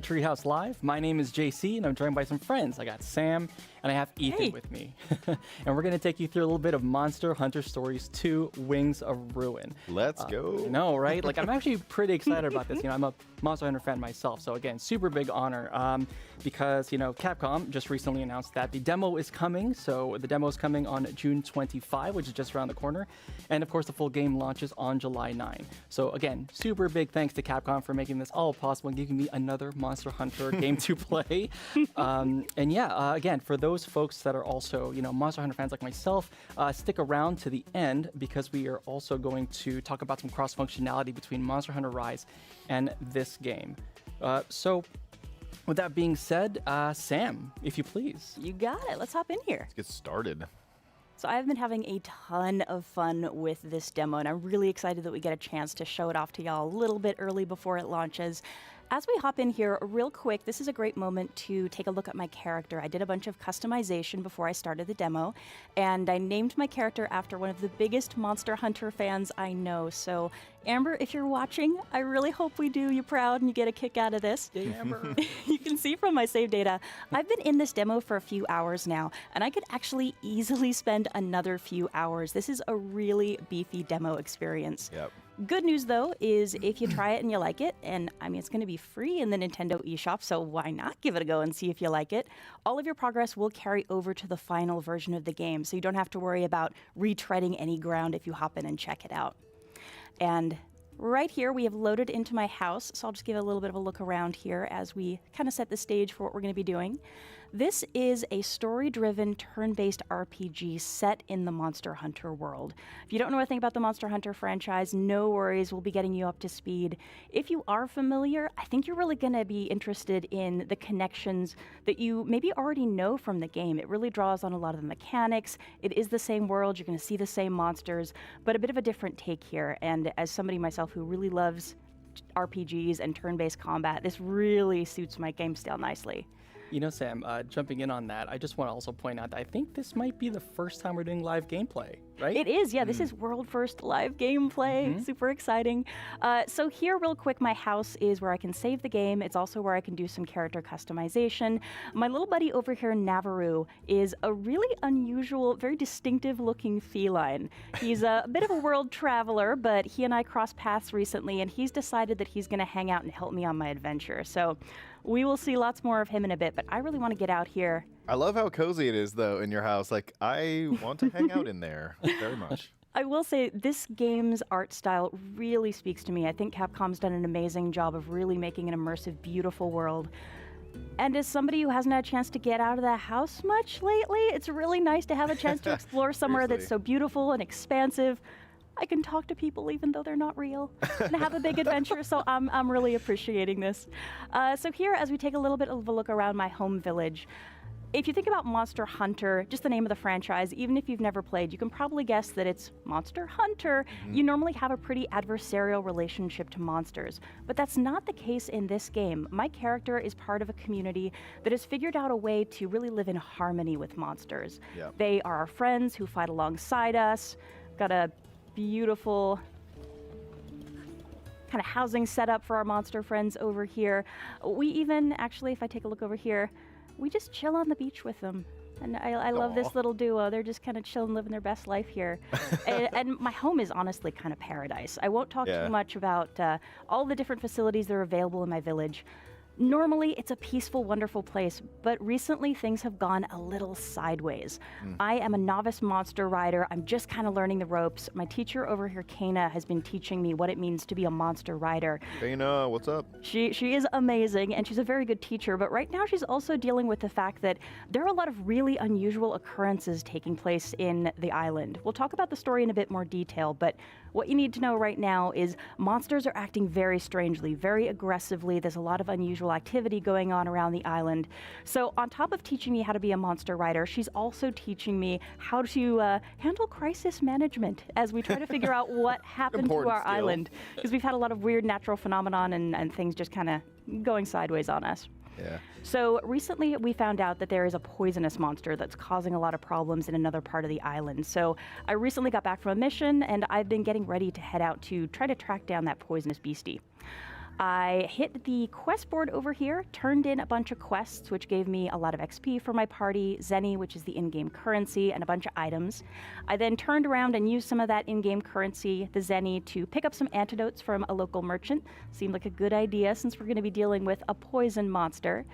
Treehouse Live. My name is JC, and I'm joined by some friends. I got Sam, and I have Ethan with me. And we're going to take you through a little bit of Monster Hunter Stories 2, Wings of Ruin. Let's go. I know, right? Like, I'm actually pretty excited about this. I'm a Monster Hunter fan myself, so again, super big honor. Because, Capcom just recently announced that the demo is coming. So the demo is coming on June 25, which is just around the corner. And of course, the full game launches on July 9. So again, super big thanks to Capcom for making this all possible and giving me another Monster Hunter game to play. Again, for those folks that are also, Monster Hunter fans like myself, stick around to the end because we are also going to talk about some cross-functionality between Monster Hunter Rise and this game. So with that being said, Sam, if you please. You got it. Let's hop in here. Let's get started. So I've been having a ton of fun with this demo, and I'm really excited that we get a chance to show it off to y'all a little bit early before it launches. As we hop in here real quick, this is a great moment to take a look at my character. I did a bunch of customization before I started the demo, and I named my character after one of the biggest Monster Hunter fans I know. So, Amber, if you're watching, I really hope we do you proud and you get a kick out of this. Yay, Amber. You can see from my save data, I've been in this demo for a few hours now, and I could actually easily spend another few hours. This is a really beefy demo experience. Yep. Good news, though, is if you try it and you like it, and it's going to be free in the Nintendo eShop, so why not give it a go and see if you like it? All of your progress will carry over to the final version of the game, so you don't have to worry about retreading any ground if you hop in and check it out. And right here, we have loaded into my house, so I'll just give a little bit of a look around here as we kind of set the stage for what we're going to be doing. This is a story-driven, turn-based RPG set in the Monster Hunter world. If you don't know anything about the Monster Hunter franchise, no worries, we'll be getting you up to speed. If you are familiar, I think you're really going to be interested in the connections that you maybe already know from the game. It really draws on a lot of the mechanics. It is the same world, you're going to see the same monsters, but a bit of a different take here. And as somebody myself who really loves RPGs and turn-based combat, this really suits my game style nicely. Sam, jumping in on that, I just want to also point out that I think this might be the first time we're doing live gameplay, right? It is, yeah. This is world first live gameplay. Super exciting. So here, real quick, my house is where I can save the game. It's also where I can do some character customization. My little buddy over here, Navaroo, is a really unusual, very distinctive looking feline. He's a bit of a world traveler, but he and I crossed paths recently, and he's decided that he's going to hang out and help me on my adventure. So we will see lots more of him in a bit, but I really want to get out here. I love how cozy it is, though, in your house. Like, I want to hang out in there very much. I will say this game's art style really speaks to me. I think Capcom's done an amazing job of really making an immersive, beautiful world. And as somebody who hasn't had a chance to get out of the house much lately, it's really nice to have a chance to explore somewhere that's so beautiful and expansive. I can talk to people even though they're not real and have a big adventure, so I'm really appreciating this. So here, as we take a little bit of a look around my home village, if you think about Monster Hunter, just the name of the franchise, even if you've never played, you can probably guess that it's Monster Hunter. You normally have a pretty adversarial relationship to monsters, but that's not the case in this game. My character is part of a community that has figured out a way to really live in harmony with monsters. Yep. They are our friends who fight alongside us. Got a beautiful kind of housing setup for our monster friends over here. We even, actually, if I take a look over here, we just chill on the beach with them. And I love this little duo. They're just kind of chilling, living their best life here. and my home is honestly kind of paradise. I won't talk too much about all the different facilities that are available in my village. Normally, it's a peaceful, wonderful place, but recently things have gone a little sideways. I am a novice monster rider. I'm just kind of learning the ropes. My teacher over here, Kana, has been teaching me what it means to be a monster rider. Kana, what's up? She is amazing, and she's a very good teacher, but right now she's also dealing with the fact that there are a lot of really unusual occurrences taking place in the island. We'll talk about the story in a bit more detail, but what you need to know right now is monsters are acting very strangely, very aggressively. There's a lot of unusual activity going on around the island. So on top of teaching me how to be a monster rider, she's also teaching me how to handle crisis management as we try to figure out what happened to our island. Because we've had a lot of weird natural phenomenon and things just kind of going sideways on us. Yeah. So recently we found out that there is a poisonous monster that's causing a lot of problems in another part of the island. So I recently got back from a mission and I've been getting ready to head out to try to track down that poisonous beastie. I hit the quest board over here, turned in a bunch of quests, which gave me a lot of XP for my party, Zenny, which is the in-game currency, and a bunch of items. I then turned around and used some of that in-game currency, the Zenny, to pick up some antidotes from a local merchant. Seemed like a good idea since we're going to be dealing with a poison monster.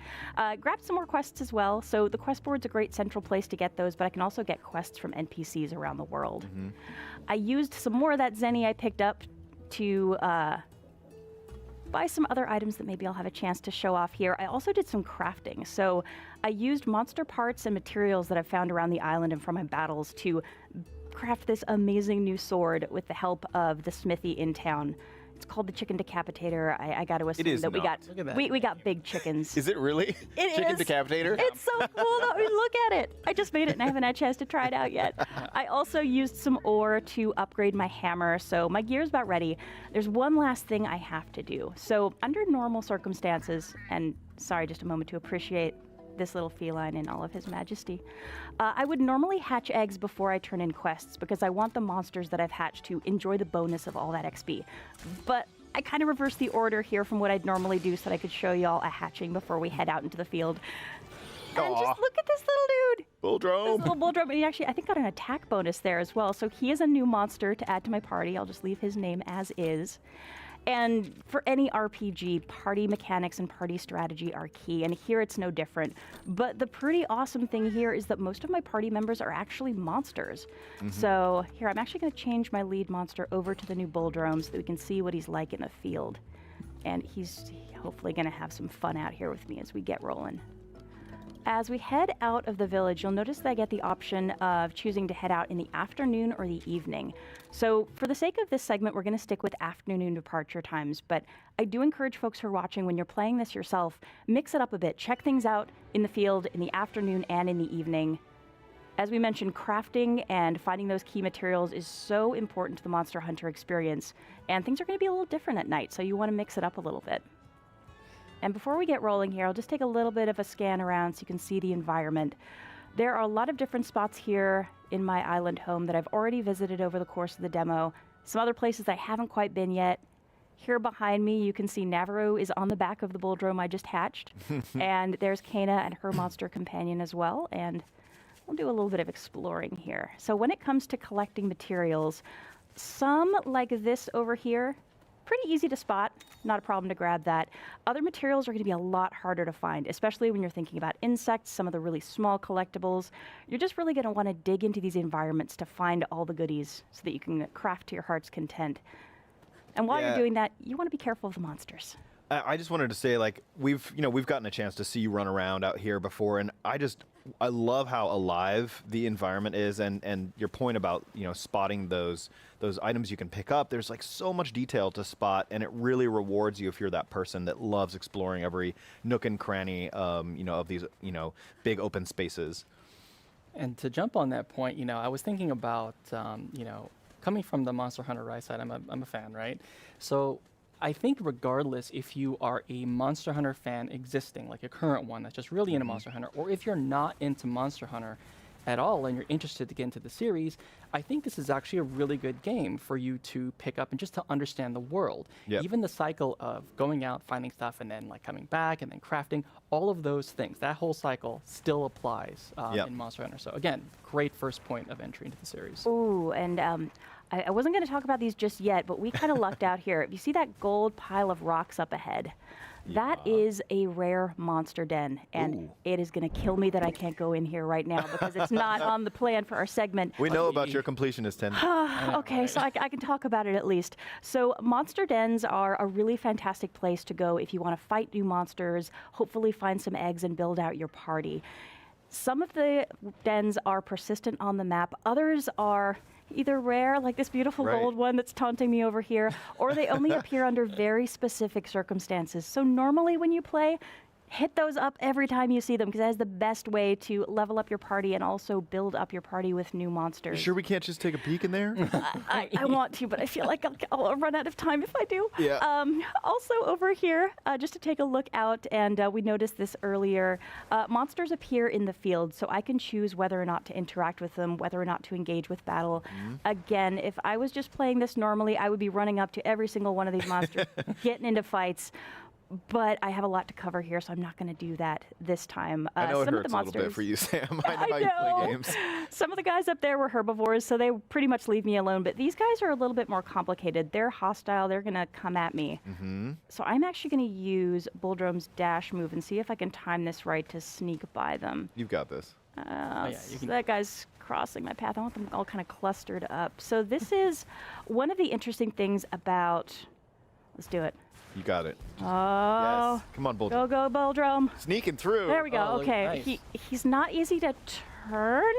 Grabbed some more quests as well, so the quest board's a great central place to get those, but I can also get quests from NPCs around the world. I used some more of that Zenny I picked up to buy some other items that maybe I'll have a chance to show off here. I also did some crafting. So I used monster parts and materials that I've found around the island and from my battles to craft this amazing new sword with the help of the smithy in town. It's called the Chicken Decapitator. I got to assume that we got Look at that. we got big chickens. Is it really? It Chicken is. Decapitator? It's so cool. Though. I mean, look at it. I just made it and I haven't had a chance to try it out yet. I also used some ore to upgrade my hammer, so my gear's about ready. There's one last thing I have to do. So under normal circumstances, and sorry, just a moment to appreciate this little feline in all of his majesty, I would normally hatch eggs before I turn in quests because I want the monsters that I've hatched to enjoy the bonus of all that XP. But I kind of reversed the order here from what I'd normally do so that I could show y'all a hatching before we head out into the field. And just look at this little dude. Bulldrome. This little bulldrome. And he actually, I think, got an attack bonus there as well. So he is a new monster to add to my party. I'll just leave his name as is. And for any RPG, party mechanics and party strategy are key, and here it's no different. But the pretty awesome thing here is that most of my party members are actually monsters. So here, I'm actually going to change my lead monster over to the new Bulldrome so that we can see what he's like in the field. And he's hopefully going to have some fun out here with me as we get rolling. As we head out of the village, you'll notice that I get the option of choosing to head out in the afternoon or the evening. So for the sake of this segment, we're going to stick with afternoon departure times, but I do encourage folks who are watching, when you're playing this yourself, mix it up a bit. Check things out in the field in the afternoon and in the evening. As we mentioned, crafting and finding those key materials is so important to the Monster Hunter experience, and things are going to be a little different at night, so you want to mix it up a little bit. And before we get rolling here, I'll just take a little bit of a scan around so you can see the environment. There are a lot of different spots here in my island home that I've already visited over the course of the demo. Some other places I haven't quite been yet. Here behind me, you can see Navarro is on the back of the Bulldrome I just hatched. And there's Kana and her monster companion as well. And we'll do a little bit of exploring here. So when it comes to collecting materials, some like this over here, pretty easy to spot, not a problem to grab that. Other materials are going to be a lot harder to find, especially when you're thinking about insects, some of the really small collectibles. You're just really going to want to dig into these environments to find all the goodies so that you can craft to your heart's content. And while you're doing that, you want to be careful of the monsters. I just wanted to say, like, we've gotten a chance to see you run around out here before, and I love how alive the environment is, and your point about, spotting those items you can pick up. There's like so much detail to spot, and it really rewards you if you're that person that loves exploring every nook and cranny, of these, big open spaces. And to jump on that point, I was thinking about, coming from the Monster Hunter Rise side, I'm a fan, right? So I think regardless if you are a Monster Hunter fan existing, like a current one that's just really into Monster Hunter, or if you're not into Monster Hunter at all and you're interested to get into the series, I think this is actually a really good game for you to pick up and just to understand the world. Yep. Even the cycle of going out, finding stuff, and then like coming back and then crafting, all of those things, that whole cycle still applies in Monster Hunter. So again, great first point of entry into the series. Ooh, and I wasn't going to talk about these just yet, but we kind of lucked out here. If you see that gold pile of rocks up ahead, that is a rare monster den, and it is going to kill me that I can't go in here right now because it's not on the plan for our segment. We know about your completionist tendency. Okay, so I can talk about it at least. So monster dens are a really fantastic place to go if you want to fight new monsters, hopefully find some eggs and build out your party. Some of the dens are persistent on the map. Others are either rare, like this beautiful gold one that's taunting me over here, or they only appear under very specific circumstances. So normally when you play, hit those up every time you see them because that is the best way to level up your party and also build up your party with new monsters. You sure we can't just take a peek in there? I want to, but I feel like I'll run out of time if I do. Yeah. Also over here, just to take a look out, and we noticed this earlier, monsters appear in the field, so I can choose whether or not to interact with them, whether or not to engage with battle. Again, if I was just playing this normally, I would be running up to every single one of these monsters, getting into fights. But I have a lot to cover here, so I'm not going to do that this time. I know it some hurts of the a little bit for you, Sam. I know how you play games. Some of the guys up there were herbivores, so they pretty much leave me alone. But these guys are a little bit more complicated. They're hostile. They're going to come at me. So I'm actually going to use Bulldrum's dash move and see if I can time this right to sneak by them. You've got this. That guy's crossing my path. I want them all kind of clustered up. So this is one of the interesting things about... Let's do it. You got it. Oh. Yes. Come on, Bulldrum. Go, Bulldrum. Sneaking through. There we go. Oh, Okay. nice. He's not easy to turn.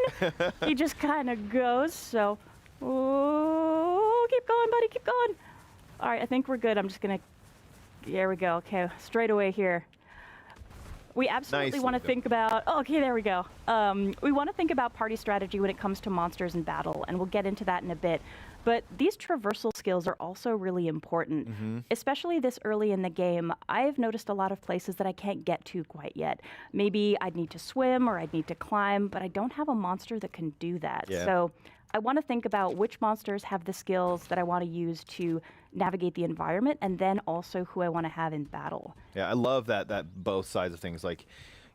He just kind of goes. So, ooh, keep going, buddy. Keep going. All right. I think we're good. I'm just going to. There we go. Okay. Straight away here. We absolutely Nicely want to done. think about. Oh, okay, there we go. We want to think about party strategy when it comes to monsters in battle, and we'll get into that in a bit. But these traversal skills are also really important, especially this early in the game. I've noticed a lot of places that I can't get to quite yet. Maybe I'd need to swim or I'd need to climb, but I don't have a monster that can do that. Yeah. So I want to think about which monsters have the skills that I want to use to navigate the environment, and then also who I want to have in battle. Yeah, I love that both sides of things. Like,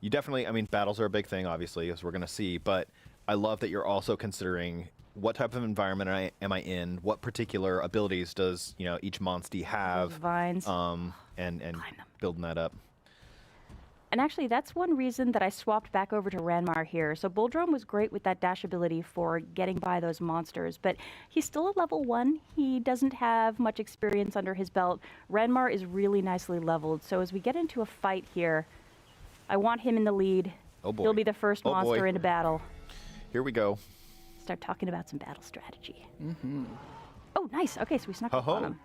you definitely, I mean, battles are a big thing, obviously, as we're going to see, but I love that you're also considering what type of environment am I in, what particular abilities does, each monstie have, Vines. and Climb them. building that up. And actually, that's one reason that I swapped back over to Ranmar here. So Bulldrum was great with that dash ability for getting by those monsters, but he's still a level 1. He doesn't have much experience under his belt. Ranmar is really nicely leveled. So as we get into a fight here, I want him in the lead. Oh boy. He'll be the first Oh monster boy. into battle. Here we go. Start talking about some battle strategy. Oh, nice. Okay, so we snuck up on him.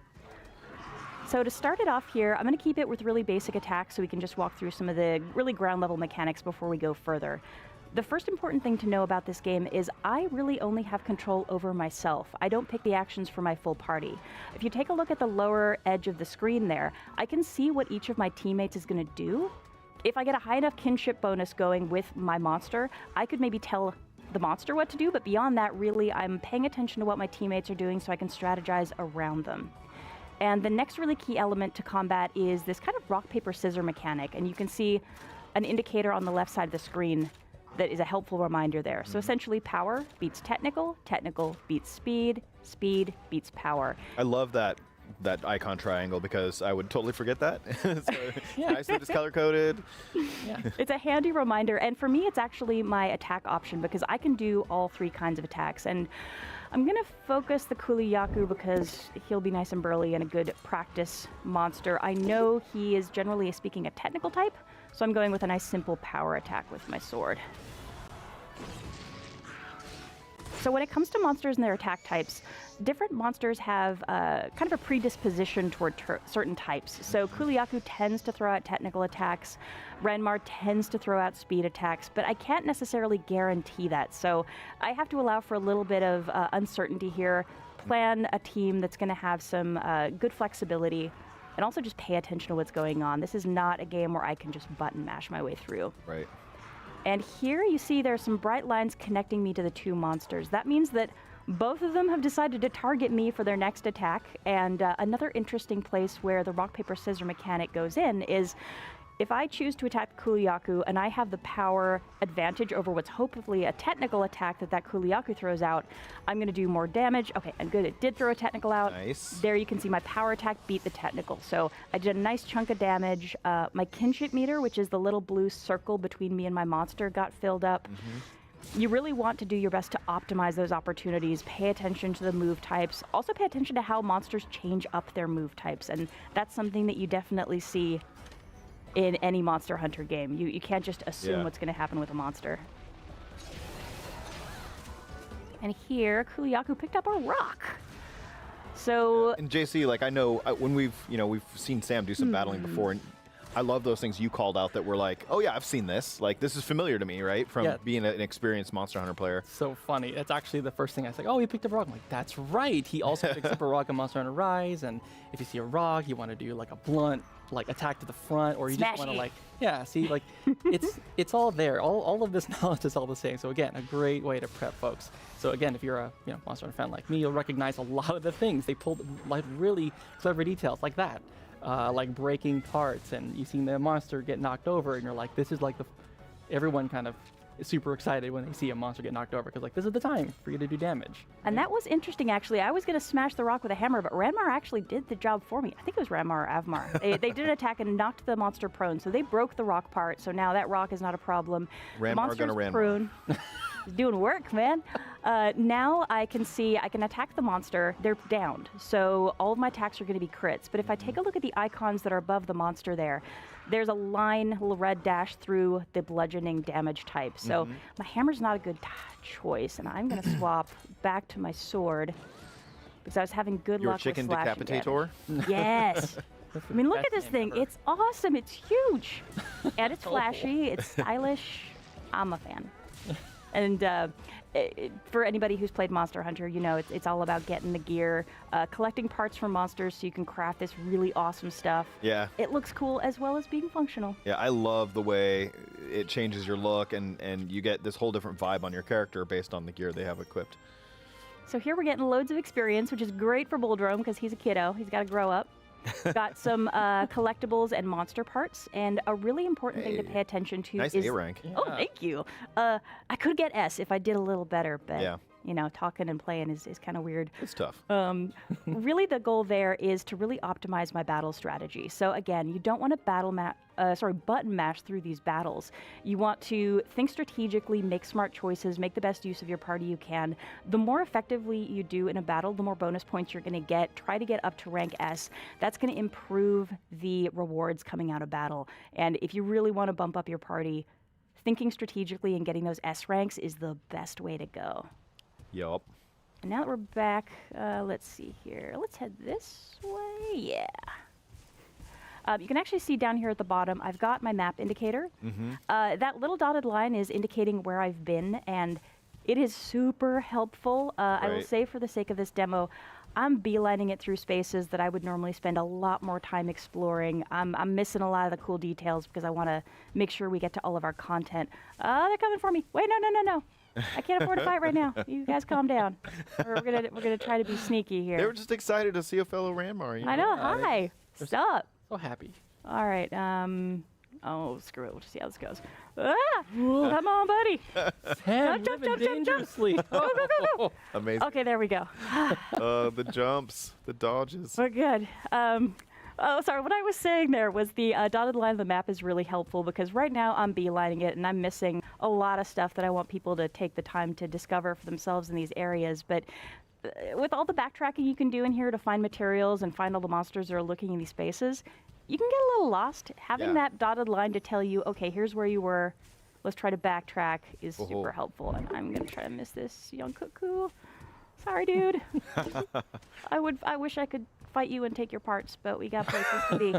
So to start it off here, I'm going to keep it with really basic attacks so we can just walk through some of the really ground level mechanics before we go further. The first important thing to know about this game is I really only have control over myself. I don't pick the actions for my full party. If you take a look at the lower edge of the screen there, I can see what each of my teammates is going to do. If I get a high enough kinship bonus going with my monster, I could maybe tell the monster what to do, but beyond that, really, I'm paying attention to what my teammates are doing so I can strategize around them. And the next really key element to combat is this kind of rock, paper, scissor mechanic, and you can see an indicator on the left side of the screen that is a helpful reminder there. So essentially, power beats technical, technical beats speed, speed beats power. I love that icon triangle because I would totally forget that. So nice that it's color-coded. Yeah. It's a handy reminder, and for me, it's actually my attack option because I can do all 3 kinds of attacks. And I'm going to focus the Kuliyaku because he'll be nice and burly and a good practice monster. I know he is generally speaking a technical type, so I'm going with a nice simple power attack with my sword. So when it comes to monsters and their attack types, different monsters have kind of a predisposition toward certain types. So Kuliyaku tends to throw out technical attacks, Ranmar tends to throw out speed attacks, but I can't necessarily guarantee that. So I have to allow for a little bit of uncertainty here, plan a team that's going to have some good flexibility, and also just pay attention to what's going on. This is not a game where I can just button mash my way through. Right. And here you see there's some bright lines connecting me to the 2 monsters. That means that both of them have decided to target me for their next attack. And another interesting place where the rock, paper, scissor mechanic goes in is if I choose to attack Kuliyaku and I have the power advantage over what's hopefully a technical attack that Kuliyaku throws out, I'm going to do more damage. Okay, and good, it did throw a technical out. Nice. There you can see my power attack beat the technical. So I did a nice chunk of damage. My kinship meter, which is the little blue circle between me and my monster, got filled up. You really want to do your best to optimize those opportunities. Pay attention to the move types. Also pay attention to how monsters change up their move types. And that's something that you definitely see in any Monster Hunter game. You can't just assume what's going to happen with a monster. And here, Kuliyaku picked up a rock. So And JC, like I know when we've seen Sam do some battling before, and I love those things you called out that were like, oh yeah, I've seen this. Like, this is familiar to me, right? From Yeah. being an experienced Monster Hunter player. So funny. That's actually the first thing I was like, oh, he picked up a rock. I'm like, that's right. He also picks up a rock in Monster Hunter Rise. And if you see a rock, you want to do like a blunt, like attack to the front, or you just want to Smashy. like, yeah, see, like it's all there. All of this knowledge is all the same. So again, a great way to prep folks. So again, if you're a Monster Hunter fan like me, you'll recognize a lot of the things. They pulled like really clever details like that. Like breaking parts, and you've seen the monster get knocked over, and you're like, this is like everyone kind of is super excited when they see a monster get knocked over, because like, this is the time for you to do damage. And that was interesting, actually. I was going to smash the rock with a hammer, but Ranmar actually did the job for me. I think it was Ranmar or Avmar. They did an attack and knocked the monster prone, so they broke the rock part, so now that rock is not a problem. Ranmar The monster's gonna Ranmar. prone. He's doing work, man. Now I can attack the monster. They're downed, so all of my attacks are going to be crits. But if I take a look at the icons that are above the monster there's a line, a little red dash through the bludgeoning damage type. So my hammer's not a good choice, and I'm going to swap back to my sword because I was having good Your luck chicken with slashing decapitator? damage. Yes. I mean, look at this Best thing. name ever. It's awesome. It's huge. And it's flashy. It's stylish. I'm a fan. And for anybody who's played Monster Hunter, you know it's all about getting the gear, collecting parts from monsters so you can craft this really awesome stuff. Yeah. It looks cool as well as being functional. Yeah, I love the way it changes your look, and you get this whole different vibe on your character based on the gear they have equipped. So here we're getting loads of experience, which is great for Bulldrome because he's a kiddo. He's got to grow up. Got some collectibles and monster parts, and a really important thing to Hey. pay attention to Nice is... A rank. Oh, Yeah. thank you. I could get S if I did a little better, but Yeah. talking and playing is kind of weird. It's tough. Really, the goal there is to really optimize my battle strategy. So again, you don't want to button mash through these battles. You want to think strategically, make smart choices, make the best use of your party you can. The more effectively you do in a battle, the more bonus points you're going to get. Try to get up to rank S. That's going to improve the rewards coming out of battle. And if you really want to bump up your party, thinking strategically and getting those S ranks is the best way to go. Yup. And now that we're back, let's see here. Let's head this way. Yeah. You can actually see down here at the bottom, I've got my map indicator. That little dotted line is indicating where I've been, and it is super helpful. I will Right. say, for the sake of this demo, I'm beelining it through spaces that I would normally spend a lot more time exploring. I'm missing a lot of the cool details because I want to make sure we get to all of our content. They're coming for me. Wait, no. I can't afford to fight right now. You guys calm down. We're gonna try to be sneaky here. They were just excited to see a fellow Ranmar. I know. Yeah, Hi. Stop. So happy. All right. Oh, screw it. We'll just see how this goes. Ah! Come on, buddy. Sam, Jump, living jump, jump, jump. dangerously. Go. Amazing. Okay, there we go. The jumps, the dodges. We're good. Oh, sorry. What I was saying there was the dotted line of the map is really helpful because right now I'm beelining it and I'm missing a lot of stuff that I want people to take the time to discover for themselves in these areas. But with all the backtracking you can do in here to find materials and find all the monsters that are looking in these spaces, you can get a little lost. Having Yeah. that dotted line to tell you, okay, here's where you were, let's try to backtrack is super helpful. And I'm going to try to miss this young cuckoo. Sorry, dude. I wish I could fight you and take your parts, but we got places to be.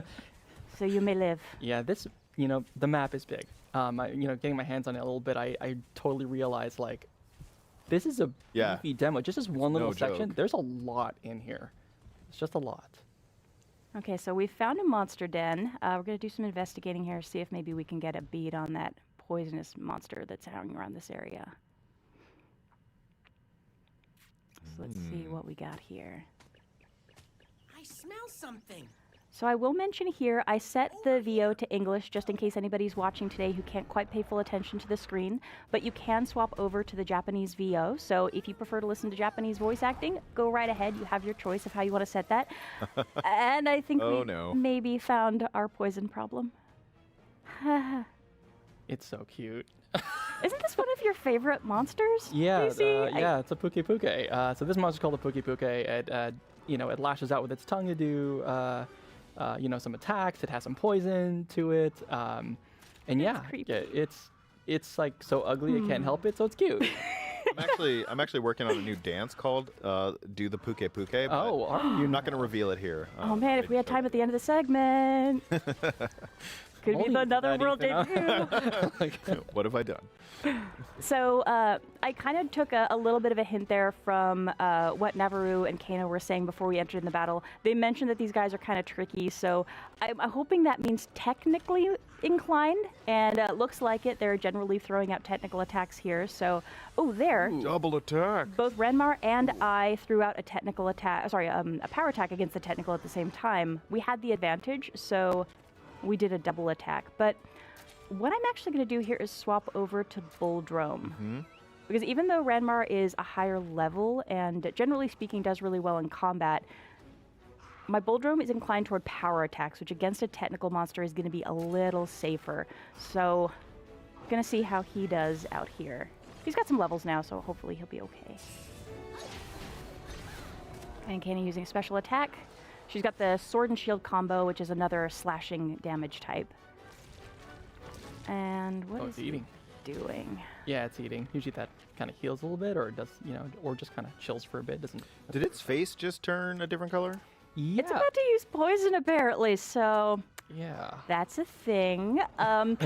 So you may live. Yeah, this, the map is big. Getting my hands on it a little bit, I totally realized, like, this is a Yeah. beefy demo. Just this one little No section, joke. there's a lot in here. It's just a lot. Okay, so we found a monster den. We're going to do some investigating here, see if maybe we can get a bead on that poisonous monster that's hanging around this area. So let's see what we got here. I smell something. So I will mention here, I set the VO to English just in case anybody's watching today who can't quite pay full attention to the screen, but you can swap over to the Japanese VO. So if you prefer to listen to Japanese voice acting, go right ahead. You have your choice of how you want to set that. And I think Oh, we no. maybe found our poison problem. It's so cute. Isn't this one of your favorite monsters? Yeah, PC? yeah, it's a Puke Puke. So this monster's called a Puke Puke. It lashes out with its tongue to do, some attacks. It has some poison to it. And yeah, creepy. it's like so ugly it can't help it, so it's cute. I'm actually working on a new dance called "Do the Puke Puke." But Oh, are you? I'm not going to reveal it here. Oh man, if we had time at the end of the segment, could Holding be you to another that, world Ethan, debut. What have I done? So I kind of took a little bit of a hint there from what Navarru and Kano were saying before we entered in the battle. They mentioned that these guys are kind of tricky, so I'm hoping that means technically inclined, and looks like it. They're generally throwing out technical attacks here. So, there. Double attack. Both Renmar and I threw out a technical attack, a power attack against the technical at the same time. We had the advantage, so we did a double attack. But what I'm actually going to do here is swap over to Bulldrome. Because even though Renmar is a higher level and generally speaking does really well in combat, my Bulldrome is inclined toward power attacks, which against a technical monster is going to be a little safer. So, going to see how he does out here. He's got some levels now, so hopefully he'll be okay. And Kani using a special attack. She's got the Sword and Shield combo, which is another slashing damage type. And what is it's eating. he doing? Yeah, it's eating. Usually that kind of heals a little bit, or does or just kind of chills for a bit. Doesn't. Did its face just turn a different color? Yeah. It's about to use poison, apparently, so Yeah. that's a thing. I'm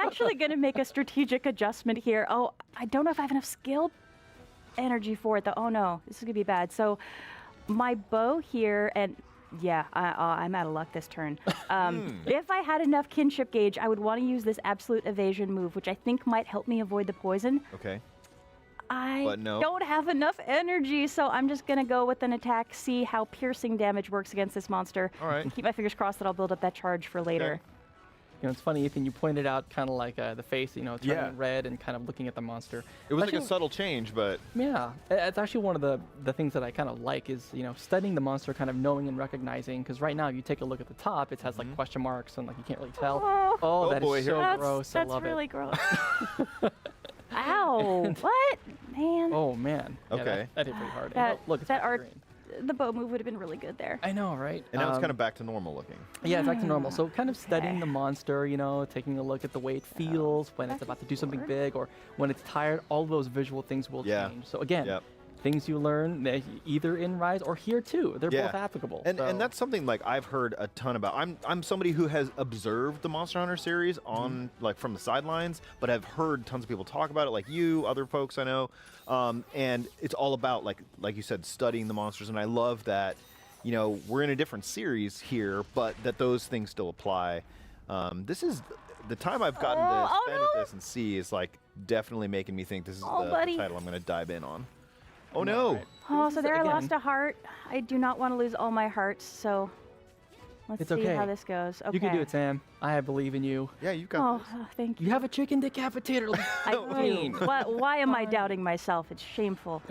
actually going to make a strategic adjustment here. Oh, I don't know if I have enough skill energy for it, though. Oh, no, this is going to be bad. So my bow here, and yeah, I'm out of luck this turn. If I had enough kinship gauge, I would want to use this absolute evasion move, which I think might help me avoid the poison. Okay. I no. don't have enough energy, so I'm just going to go with an attack, see how piercing damage works against this monster. All right. And keep my fingers crossed that I'll build up that charge for later. You know, it's funny, Ethan, you pointed out kind of like the face, turning Yeah. red and kind of looking at the monster. It was like Actually, a subtle change, but Yeah, it's actually one of the things that I kind of like is, studying the monster, kind of knowing and recognizing, because right now, if you take a look at the top, it has like question marks and like you can't really tell. Oh. Oh, Oh that is boy, here so we go. gross. I That's love really it. gross. Ow! What? Man. Oh, man. Yeah, Okay. that hit pretty hard. That- And look, it's that back to art- green. The bow move would have been really good there. I know, right? and now it's kind of back to normal looking. Yeah, it's back to normal. So kind of studying the monster, taking a look at the way it feels when it's Back about to and do something forth. big or when it's tired, all those visual things will Yeah. change. So again, Yep. things you learn either in Rise or here too. They're Yeah. both applicable. And so- that's something like I've heard a ton about. I'm somebody who has observed the Monster Hunter series on like from the sidelines, but have heard tons of people talk about it, like you, other folks I know. And it's all about like you said, studying the monsters. And I love that, we're in a different series here, but that those things still apply. This is the time I've gotten to Oh, spend no. with this and see is like definitely making me think this is Oh, the buddy. title I'm going to dive in on. Oh no! Right. Oh, This so is, there I again- lost a heart. I do not want to lose all my hearts, so let's It's see okay. how this goes. Okay. You can do it, Sam. I believe in you. Yeah, you got Oh, this. thank you. You have a chicken decapitator. I do. Why am I doubting myself? It's shameful.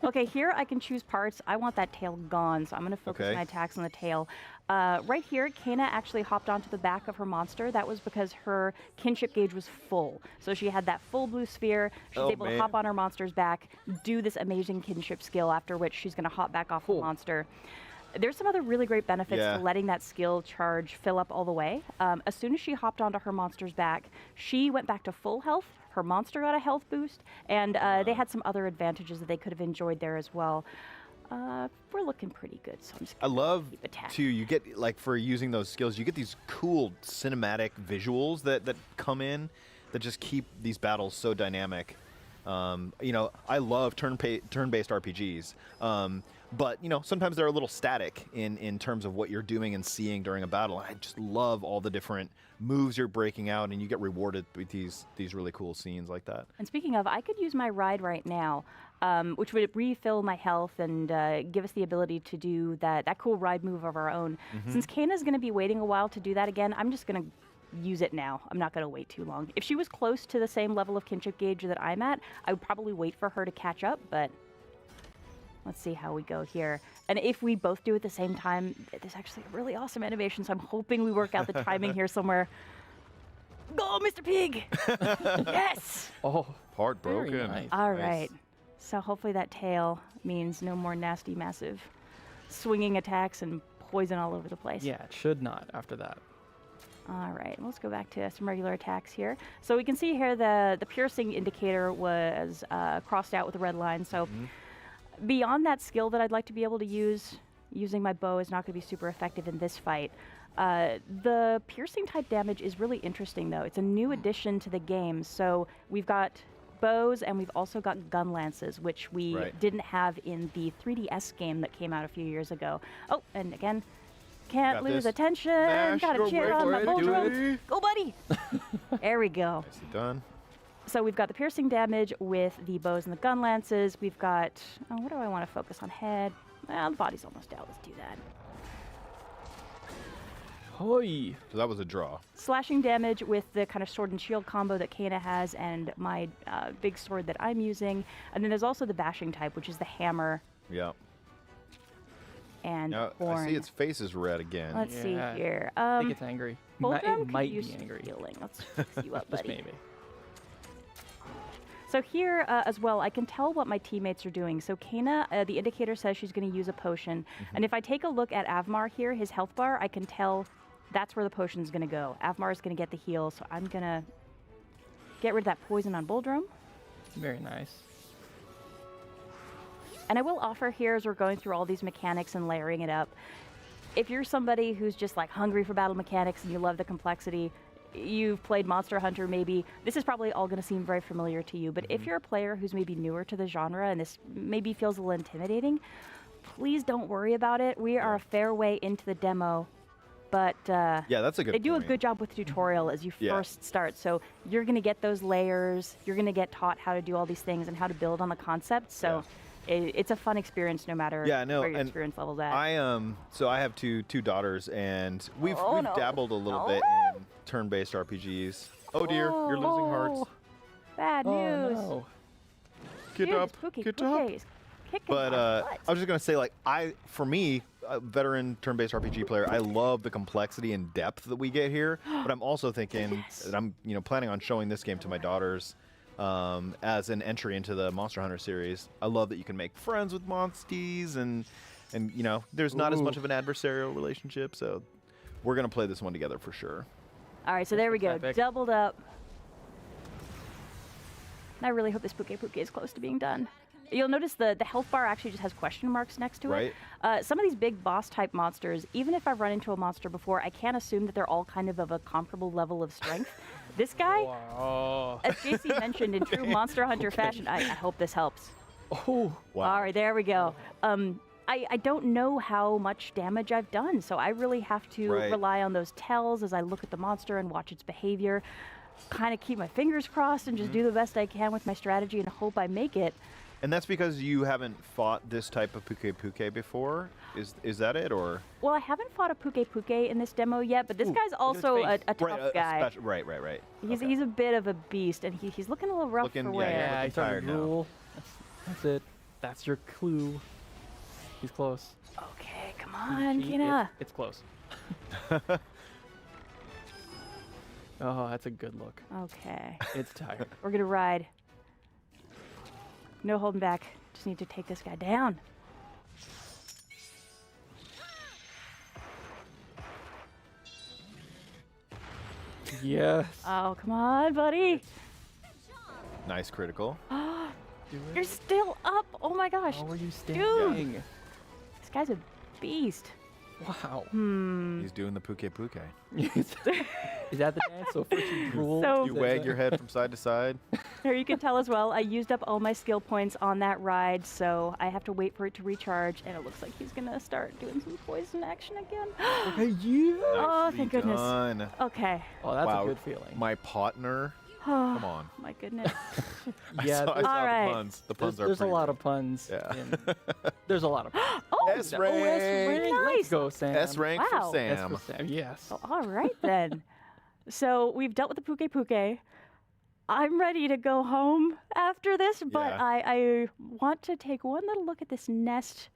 Okay, here I can choose parts. I want that tail gone, so I'm going to focus Okay. my attacks on the tail. Right here, Kana actually hopped onto the back of her monster. That was because her kinship gauge was full. So she had that full blue sphere. She's Oh, able to man. hop on her monster's back, do this amazing kinship skill, after which she's going to hop back off the Cool. monster. There's some other really great benefits Yeah. to letting that skill charge fill up all the way. As soon as she hopped onto her monster's back, she went back to full health. Her monster got a health boost, and they had some other advantages that they could have enjoyed there as well. We're looking pretty good, so I'm just I gonna love keep attacking. too. You get like for using those skills, you get these cool cinematic visuals that come in that just keep these battles so dynamic. I love turn-based RPGs, but sometimes they're a little static in terms of what you're doing and seeing during a battle. I just love all the different moves you're breaking out, and you get rewarded with these really cool scenes like that. And speaking of, I could use my ride right now, which would refill my health and give us the ability to do that cool ride move of our own. Since Kana's going to be waiting a while to do that again, I'm just going to use it now. I'm not going to wait too long. If she was close to the same level of kinship gauge that I'm at, I would probably wait for her to catch up, but let's see how we go here. And if we both do it at the same time, there's actually a really awesome animation, so I'm hoping we work out the timing here somewhere. Go, Mr. Pig! Yes! Oh, Heartbroken. very nice. All right. So hopefully that tail means no more nasty, massive swinging attacks and poison all over the place. Yeah, it should not after that. All right, let's go back to some regular attacks here. So we can see here the piercing indicator was crossed out with a red line. So beyond that skill that I'd like to be able to use, using my bow is not going to be super effective in this fight. The piercing type damage is really interesting, though. It's a new addition to the game. So we've got bows and we've also got gun lances, which we didn't have in the 3DS game that came out a few years ago. Oh, and again, can't lose attention. Got a chair on my bow. Go, buddy. There we go. Nicely done. So we've got the piercing damage with the bows and the gun lances. We've got, what do I want to focus on? Head. Well, the body's almost out. Let's do that. Hoi. So that was a draw. Slashing damage with the kind of sword and shield combo that Kana has and my big sword that I'm using. And then there's also the bashing type, which is the hammer Yeah. and Now, horn. I see its face is red again. Let's see Yeah. here. I think it's angry. Fulgrim It could might use be some angry. healing. Let's fix you up, Just buddy. maybe. So here as well, I can tell what my teammates are doing. So Kana, the indicator says she's going to use a potion. And if I take a look at Avmar here, his health bar, I can tell that's where the potion's going to go. Avmar is going to get the heal, so I'm going to get rid of that poison on Boldrum. Very nice. And I will offer here, as we're going through all these mechanics and layering it up, if you're somebody who's just like hungry for battle mechanics and you love the complexity, you've played Monster Hunter maybe, this is probably all going to seem very familiar to you. But if you're a player who's maybe newer to the genre and this maybe feels a little intimidating, please don't worry about it. We are a fair way into the demo. But Yeah, that's a good they do a point. good job with the tutorial as you Yeah. first start. So you're going to get those layers. You're going to get taught how to do all these things and how to build on the concept. So it's a fun experience no matter Yeah, no, where your and experience level's at. So I have two daughters, and we've no. dabbled a little bit in turn-based RPGs. Oh dear, you're losing hearts. Bad Oh news. no. Get Dude, up, Spooky get Pookie up. is kicking But my I butt. was just gonna say, like, for me, a veteran turn-based RPG player, I love the complexity and depth that we get here. But I'm also thinking that I'm, planning on showing this game to my daughters as an entry into the Monster Hunter series. I love that you can make friends with monsties, and there's not as much of an adversarial relationship. So we're gonna play this one together for sure. All right, so there we go. epic. Doubled up. I really hope this Pookie is close to being done. You'll notice the health bar actually just has question marks next to it. Some of these big boss type monsters, even if I've run into a monster before, I can't assume that they're all kind of a comparable level of strength. This guy, Wow. as JC mentioned in true Monster Hunter fashion, I hope this helps. Oh. Wow. All right, there we go. I don't know how much damage I've done, so I really have to rely on those tells as I look at the monster and watch its behavior, kind of keep my fingers crossed and just do the best I can with my strategy and hope I make it. And that's because you haven't fought this type of Puke before? Is that it, or? Well, I haven't fought a Puke in this demo yet, but this guy's also a face. tough guy. Right. He's a bit of a beast, and he's looking a little rough Looking- for yeah, wear. Yeah, he's starting tired to now. drool. That's it. That's your clue. He's close. Okay, come on, He- Kina. It's close. Oh, that's a good look. Okay, It's tired. we're gonna ride. No holding back. Just need to take this guy down. Yes. Oh, come on, buddy. Nice critical. Do it. You're still up. Oh my gosh. How are you standing? This guy's a beast. Wow. He's doing the Puke. Is that the dance? So first you drool. So- You wag your head from side to side. Here you can tell as well, I used up all my skill points on that ride, so I have to wait for it to recharge, and it looks like he's gonna start doing some poison action again. Okay, yeah. Oh, Nicely thank goodness. done. Okay. Oh, that's Wow, a good feeling. My partner. Oh, Come on. my goodness. Yeah, I saw All right. the puns. The puns are there's a pretty lot good. of puns. Yeah. There's a lot of puns. Oh, S-rank. nice. Let's go, Sam. S rank Wow. for S Sam. for Sam. Yes. Oh, all right then. So we've dealt with the Puke. I'm ready to go home after this, but Yeah. I want to take one little look at this nest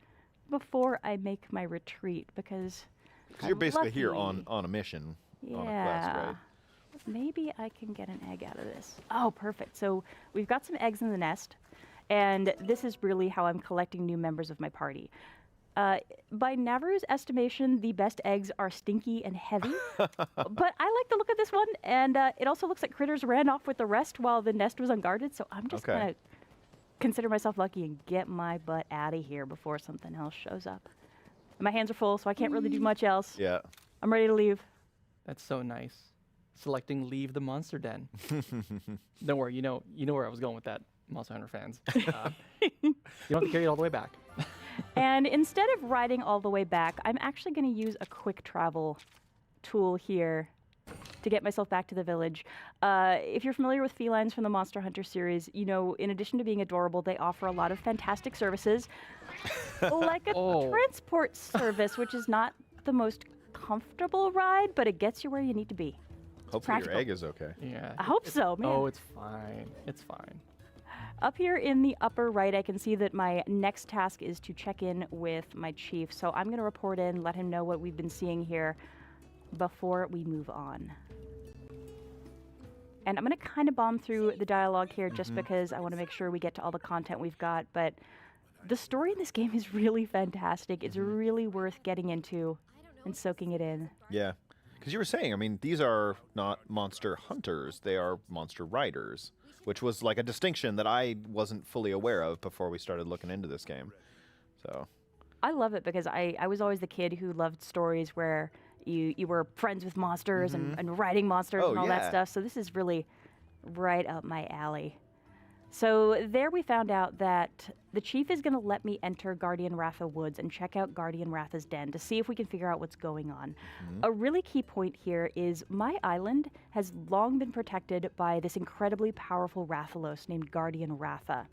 before I make my retreat because Because you're basically here lucky. on a mission, Yeah. on a quest, right? Maybe I can get an egg out of this. Oh, perfect. So we've got some eggs in the nest, and this is really how I'm collecting new members of my party. By Navru's estimation, the best eggs are stinky and heavy. But I like the look of this one, and it also looks like critters ran off with the rest while the nest was unguarded. So I'm just gonna consider myself lucky and get my butt out of here before something else shows up. My hands are full, so I can't really do much else. Yeah. I'm ready to leave. That's so nice. Selecting leave the monster den. Don't worry, you know where I was going with that, Monster Hunter fans. You don't have to carry it all the way back. And instead of riding all the way back, I'm actually going to use a quick travel tool here to get myself back to the village. If you're familiar with felines from the Monster Hunter series, you know, in addition to being adorable, they offer a lot of fantastic services, like a transport service, which is not the most comfortable ride, but it gets you where you need to be. Hopefully your egg is okay. Yeah. I hope so, man. Oh, it's fine. It's fine. Up here in the upper right, I can see that my next task is to check in with my chief. So I'm going to report in, let him know what we've been seeing here before we move on. And I'm going to kind of bomb through the dialogue here just because I want to make sure we get to all the content we've got. But the story in this game is really fantastic. It's really worth getting into and soaking it in. Yeah. Because you were saying, I mean, these are not monster hunters, they are monster riders, which was like a distinction that I wasn't fully aware of before we started looking into this game. So I love it because I was always the kid who loved stories where you were friends with monsters and riding monsters and all that stuff. So this is really right up my alley. So there we found out that the chief is going to let me enter Guardian Ratha Woods and check out Guardian Ratha's den to see if we can figure out what's going on. A really key point here is my island has long been protected by this incredibly powerful Rathalos named Guardian Ratha.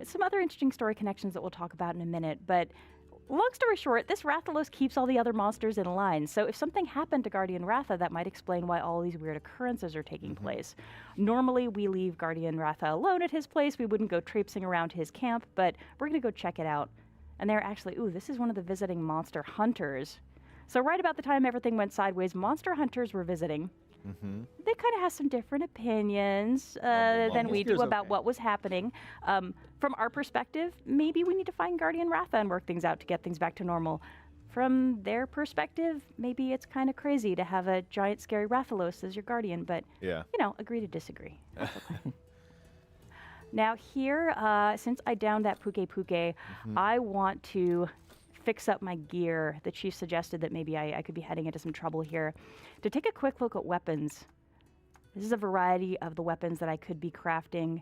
Some other interesting story connections that we'll talk about in a minute, but long story short, this Rathalos keeps all the other monsters in line. So if something happened to Guardian Ratha, that might explain why all these weird occurrences are taking place. Normally, we leave Guardian Ratha alone at his place. We wouldn't go traipsing around his camp, but we're going to go check it out. And they're actually, this is one of the visiting monster hunters. So right about the time everything went sideways, monster hunters were visiting. They kind of have some different opinions than we do about what was happening. From our perspective, maybe we need to find Guardian Ratha and work things out to get things back to normal. From their perspective, maybe it's kind of crazy to have a giant scary Rathalos as your guardian, but, agree to disagree. That's okay. Now here, since I downed that Puke Puke, I want to fix up my gear. The chief suggested that maybe I could be heading into some trouble here. To take a quick look at weapons, this is a variety of the weapons that I could be crafting.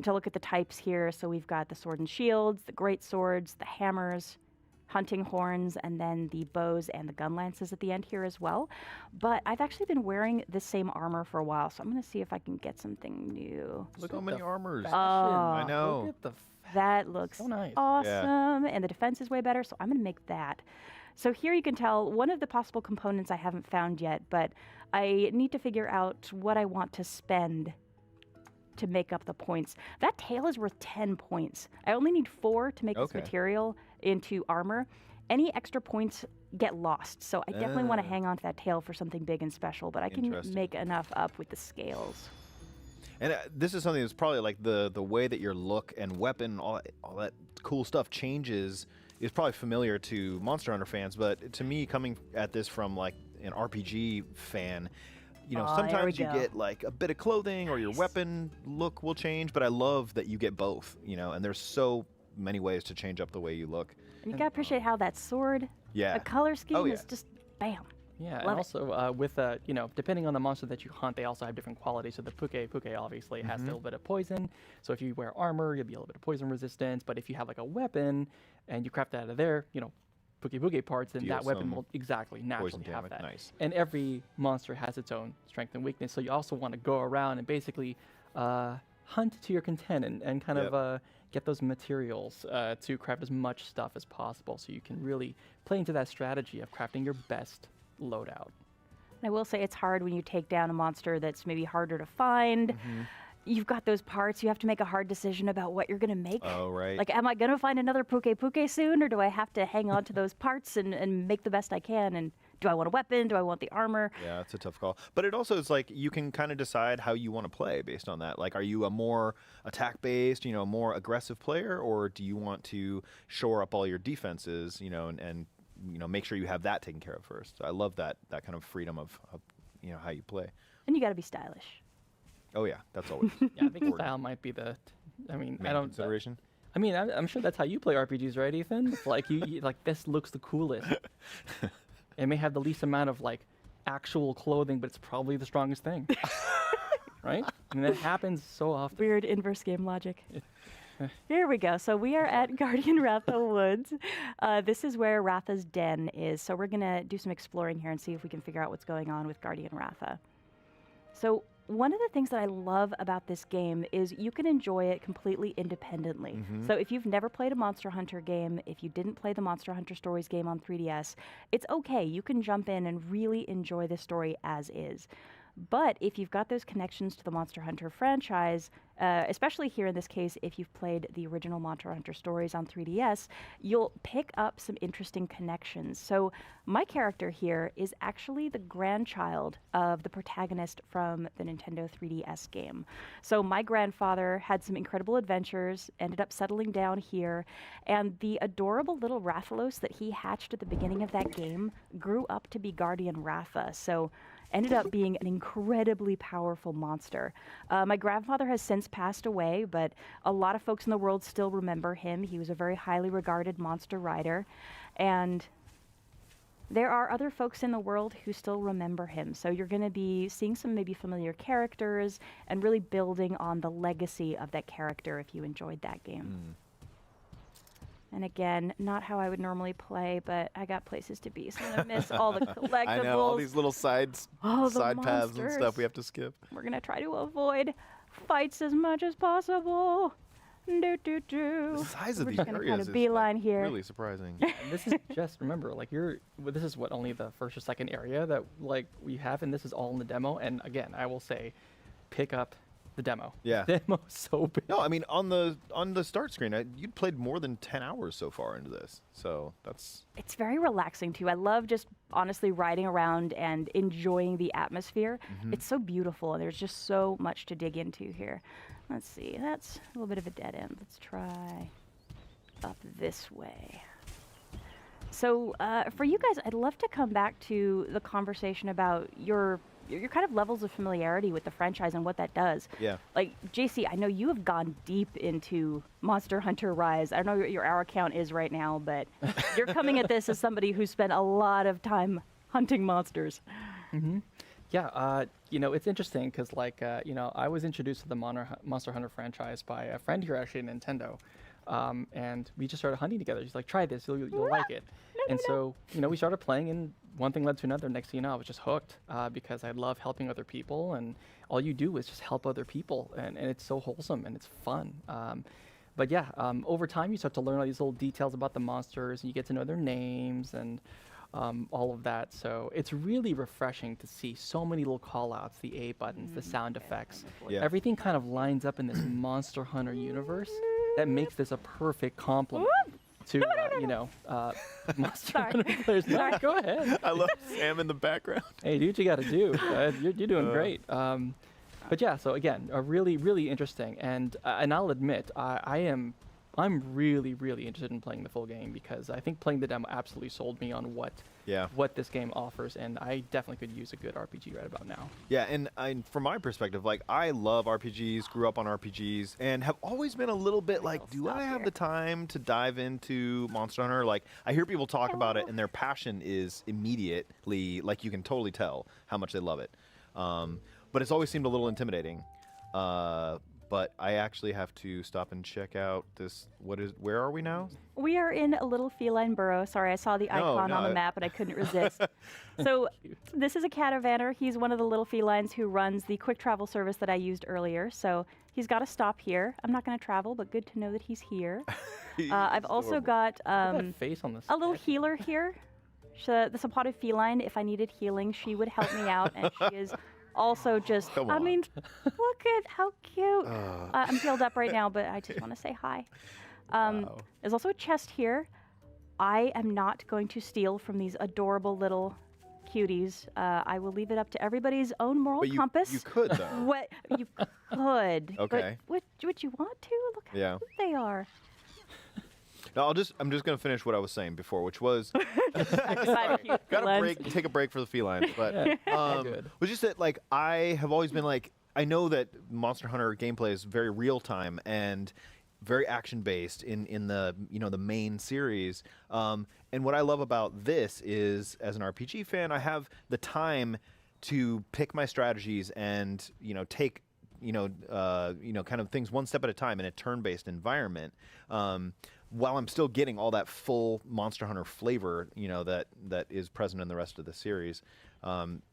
To look at the types here, so we've got the sword and shields, the great swords, the hammers, hunting horns, and then the bows and the gun lances at the end here as well. But I've actually been wearing the same armor for a while, so I'm going to see if I can get something new. look how many armors. I know. Look at the That looks so nice. awesome, and the defense is way better, so I'm going to make that. So here you can tell one of the possible components I haven't found yet, but I need to figure out what I want to spend to make up the points. That tail is worth 10 points. I only need 4 to make this material into armor. Any extra points get lost, so I definitely want to hang on to that tail for something big and special, but I can make enough up with the scales. And this is something that's probably like the way that your look and weapon, all that cool stuff changes is probably familiar to Monster Hunter fans, but to me, coming at this from like an RPG fan, sometimes you get like a bit of clothing or your weapon look will change, but I love that you get both, and there's so many ways to change up the way you look. And you gotta appreciate how that sword, the color scheme is just bam. Yeah, Love and also with depending on the monster that you hunt, they also have different qualities. So the Puke obviously has a little bit of poison. So if you wear armor, you'll be a little bit of poison resistance. But if you have like a weapon and you craft that out of their, Puke parts, then that weapon will naturally have that. Nice. And every monster has its own strength and weakness. So you also want to go around and basically hunt to your content and kind of get those materials to craft as much stuff as possible. So you can really play into that strategy of crafting your best loadout. I will say it's hard when you take down a monster that's maybe harder to find. You've got those parts. You have to make a hard decision about what you're going to make. Oh, right. Like, am I going to find another Puke soon, or do I have to hang on to those parts and make the best I can and do I want a weapon? Do I want the armor? Yeah, it's a tough call. But it also is like you can kind of decide how you want to play based on that. Like, are you a more attack-based, more aggressive player, or do you want to shore up all your defenses, and make sure you have that taken care of first? I love that kind of freedom of how you play. And you got to be stylish. Oh yeah, that's always Yeah, I think style might be the. I mean, main I don't. consideration. I mean, I'm sure that's how you play RPGs, right, Ethan? It's like you like this looks the coolest. It may have the least amount of like actual clothing, but it's probably the strongest thing, right? And that happens so often. Weird inverse game logic. Here we go. So we are at Guardian Ratha Woods. This is where Ratha's den is. So we're going to do some exploring here and see if we can figure out what's going on with Guardian Ratha. So one of the things that I love about this game is you can enjoy it completely independently. So if you've never played a Monster Hunter game, if you didn't play the Monster Hunter Stories game on 3DS, it's okay. You can jump in and really enjoy the story as is. But if you've got those connections to the Monster Hunter franchise, especially here in this case, if you've played the original Monster Hunter Stories on 3DS, you'll pick up some interesting connections. So my character here is actually the grandchild of the protagonist from the Nintendo 3DS game. So my grandfather had some incredible adventures, ended up settling down here, and the adorable little Rathalos that he hatched at the beginning of that game grew up to be Guardian Ratha. So ended up being an incredibly powerful monster. My grandfather has since passed away, but a lot of folks in the world still remember him. He was a very highly regarded monster rider, and there are other folks in the world who still remember him. So you're going to be seeing some maybe familiar characters and really building on the legacy of that character if you enjoyed that game. And again, not how I would normally play, but I got places to be, so I'm going to miss all the collectibles. I know, all these little side paths and stuff we have to skip. We're going to try to avoid fights as much as possible. The size of these Kind areas of beeline is here. really surprising. And this is just remember, like this is what only the first or second area that like we have, and this is all in the demo. And again, I will say, pick up the demo. Yeah. The demo is so big. No, I mean on the start screen, you'd played more than 10 hours so far into this, so that's. It's very relaxing too. I love just honestly riding around and enjoying the atmosphere. It's so beautiful, and there's just so much to dig into here. Let's see, that's a little bit of a dead end. Let's try up this way. So for you guys, I'd love to come back to the conversation about your kind of levels of familiarity with the franchise and what that does. Yeah. Like, JC, I know you have gone deep into Monster Hunter Rise. I don't know what your hour count is right now, but you're coming at this as somebody who spent a lot of time hunting monsters. Yeah, it's interesting because, like, I was introduced to the Monster Hunter franchise by a friend here, actually, at Nintendo. And we just started hunting together. She's like, try this, you'll like it. So, we started playing, and one thing led to another. Next thing you know, I was just hooked because I love helping other people, and all you do is just help other people, and it's so wholesome and it's fun. But yeah, over time, you start to learn all these little details about the monsters, and you get to know their names and all of that. So it's really refreshing to see so many little call-outs, the A buttons, the sound effects. Yeah. Everything kind of lines up in this Monster Hunter universe that makes this a perfect complement to, Monster Hunter players. No, go ahead. I love Sam in the background. Hey, do what you got to do. You're doing great. But yeah, so again, really, really interesting. And I'll admit, I'm really, really interested in playing the full game because I think playing the demo absolutely sold me on what this game offers, and I definitely could use a good RPG right about now. Yeah, and from my perspective, like, I love RPGs, grew up on RPGs, and have always been a little bit like, do I have the time to dive into Monster Hunter? Like, I hear people talk about it, and their passion is immediately, like, you can totally tell how much they love it. But it's always seemed a little intimidating. But I actually have to stop and check out this. Where are we now? We are in a little feline burrow. Sorry, I saw the icon on the map, but I couldn't resist. So this is a catavanner. He's one of the little felines who runs the quick travel service that I used earlier. So he's got to stop here. I'm not going to travel, but good to know that he's here. I've also got That face on this a little healer here. The Sapotted feline, if I needed healing, she would help me out, and she is also just, Come I on. mean, look at how cute. I'm healed up right now, but I just want to say hi. There's also a chest here. I am not going to steal from these adorable little cuties. I will leave it up to everybody's own moral But compass. you could though. What you could. Okay. But would you want to? Look how Yeah. cute they are. No, I'm just gonna finish what I was saying before, which was Gotta gotta take a break for the felines, but good. was just that like I have always been like I know that Monster Hunter gameplay is very real time and very action based in the the main series. And what I love about this is, as an RPG fan, I have the time to pick my strategies and take kind of things one step at a time in a turn-based environment. While I'm still getting all that full Monster Hunter flavor, that is present in the rest of the series.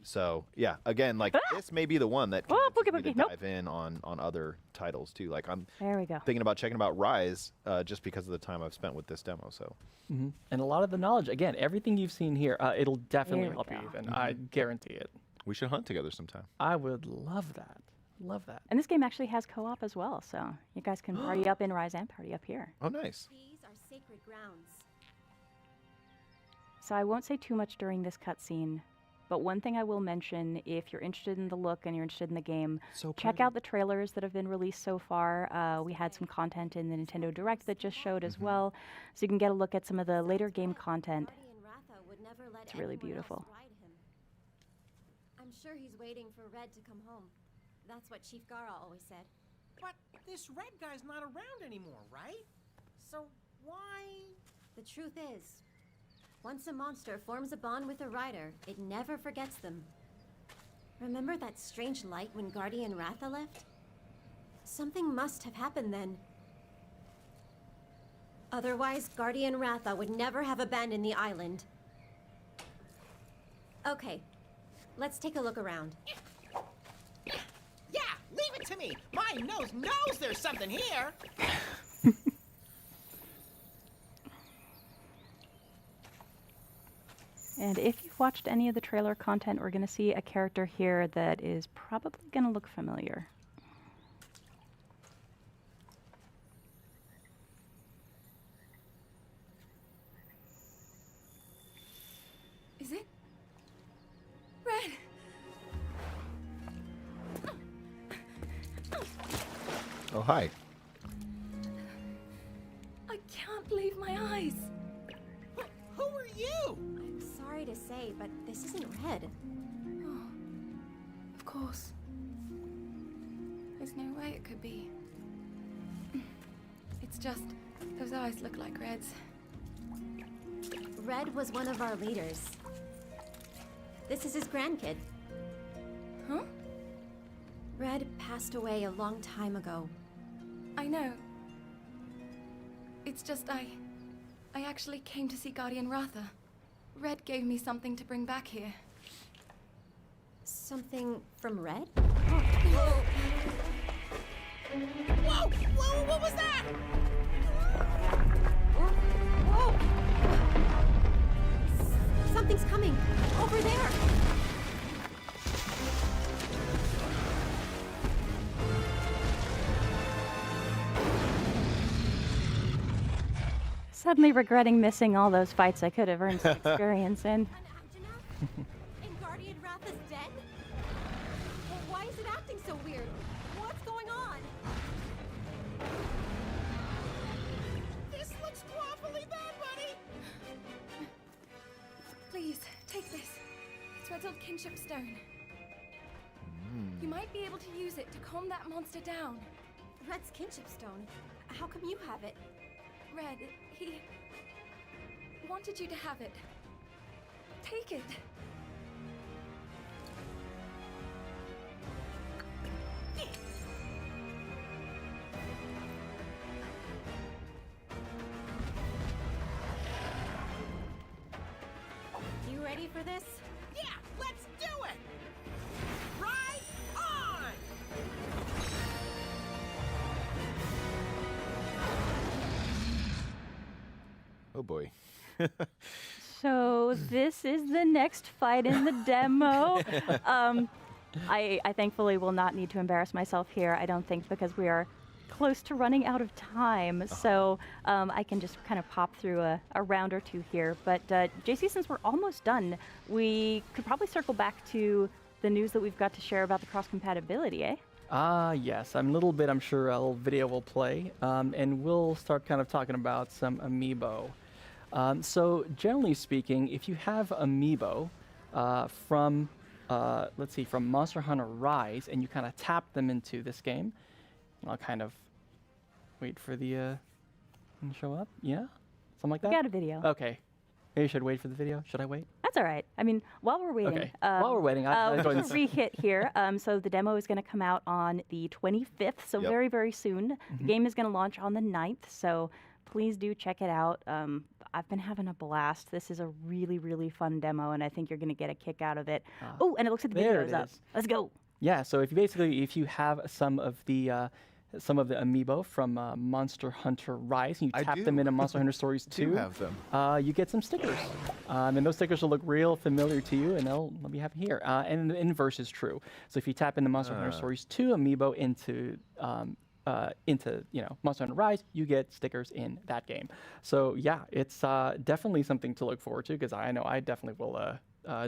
So yeah, again, like this may be the one that convinces me to dive in on other titles too. Like I'm There we go. thinking about checking out Rise just because of the time I've spent with this demo. So And a lot of the knowledge, again, everything you've seen here, it'll definitely There we help you go. even. I guarantee it. we should hunt together sometime. I would love that. Love that. And this game actually has co-op as well, so you guys can party up in Rise and party up here. Oh, nice. These are sacred grounds. So I won't say too much during this cutscene, but one thing I will mention, if you're interested in the look and you're interested in the game, So check out the trailers that have been released so far. We had some content in the Nintendo Direct that just showed as well, so you can get a look at some of the later game content. Guardian Ratha would never let It's really anyone else beautiful. ride him. I'm sure he's waiting for Red to come home. That's what Chief Gara always said. But this red guy's not around anymore, right? So why? The truth is, once a monster forms a bond with a rider, it never forgets them. Remember that strange light when Guardian Ratha left? Something must have happened then. Otherwise, Guardian Ratha would never have abandoned the island. Okay, let's take a look around. Yeah, leave it to me. My nose knows there's something here. And if you've watched any of the trailer content, we're going to see a character here that is probably going to look familiar. Is it? Red! Oh, hi. I can't believe my eyes. Who are you? I'm sorry to say, but this isn't Red. Of course. There's no way it could be. It's just those eyes look like Red's. Red was one of our leaders. This is his grandkid. Huh? Red passed away a long time ago. I know. It's just I actually came to see Guardian Ratha. Red gave me something to bring back here. Something from Red? Whoa! Whoa! What was that? Whoa! Something's coming! Over there! Suddenly regretting missing all those fights I could have earned some experience in. And Guardian Ratha's dead? Well, why is it acting so weird? What's going on? This looks awfully bad, buddy. Please, take this. It's Red's old kinship stone. You might be able to use it to calm that monster down. Red's kinship stone. How come you have it? Red, he wanted you to have it. Take it. You ready for this? Yeah, let's do it. Right on. Oh boy. So this is the next fight in the demo. I thankfully will not need to embarrass myself here, I don't think, because we are close to running out of time, so I can just kind of pop through a round or two here. But JC, since we're almost done, we could probably circle back to the news that we've got to share about the cross-compatibility, eh? Yes, I'm a little bit, I'm sure a little video will play, and we'll start kind of talking about some amiibo. So generally speaking, if you have amiibo from, let's see, from Monster Hunter Rise, and you kind of tap them into this game, I'll kind of wait for the thing to show up. Yeah, something like that. We got a video. Okay, maybe you should wait for the video. Should I wait? That's all right. I mean, while we're waiting. Okay. While we're waiting, I'll go ahead and re-hit here. So the demo is going to come out on the 25th, so Yep. very, very soon. The game is going to launch on the 9th, so please do check it out. I've been having a blast. This is a really, really fun demo, and I think you're going to get a kick out of it. Oh, and it looks like the there video's it up. is. Let's go. Yeah, so if you have some of the amiibo from Monster Hunter Rise, and you I tap do. them into Monster Hunter Stories 2, do have them. You get some stickers. And those stickers will look real familiar to you, and they'll be happy here. And the inverse is true. So if you tap into Monster Hunter Stories 2 amiibo into Monster Hunter Rise, you get stickers in that game. So yeah, it's definitely something to look forward to, because I know I definitely will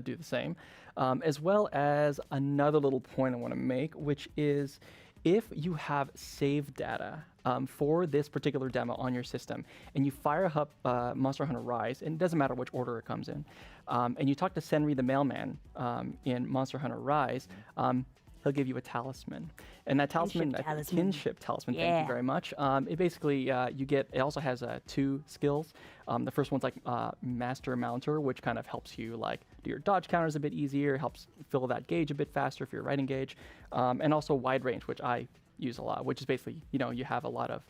do the same. As well as another little point I want to make, which is if you have save data for this particular demo on your system, and you fire up Monster Hunter Rise, and it doesn't matter which order it comes in, and you talk to Senri the mailman in Monster Hunter Rise, he'll give you a talisman. And that talisman, kinship talisman, thank Yeah. you very much. It basically, it also has 2 skills. The first one's like Master Mounter, which kind of helps you like do your dodge counters a bit easier, helps fill that gauge a bit faster if you're riding gauge. And also wide range, which I use a lot, which is basically, you have a lot of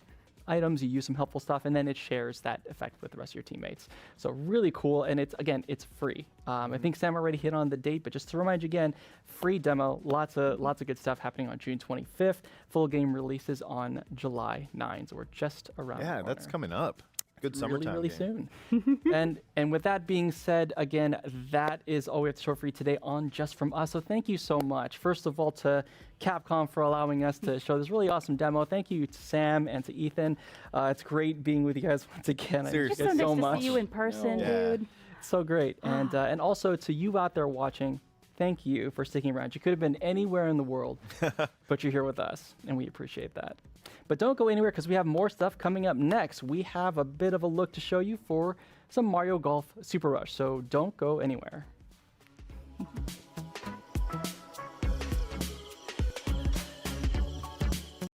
items, you use some helpful stuff, and then it shares that effect with the rest of your teammates. So really cool, and it's free. I think Sam already hit on the date, but just to remind you again, free demo, lots of good stuff happening on June 25th. Full game releases on July 9th, so we're just around the Yeah, corner. that's coming up. Good summertime really game. soon. and with that being said, again, that is all we have to show for you today on Just From Us. So thank you so much, first of all, to Capcom for allowing us to show this really awesome demo. Thank you to Sam and to Ethan. It's great being with you guys once again. Seriously. It's I so enjoyed nice to see you in person, Yeah. dude. It's so great. And also to you out there watching, thank you for sticking around. You could have been anywhere in the world, but you're here with us, and we appreciate that. But don't go anywhere, because we have more stuff coming up next. We have a bit of a look to show you for some Mario Golf Super Rush, so don't go anywhere.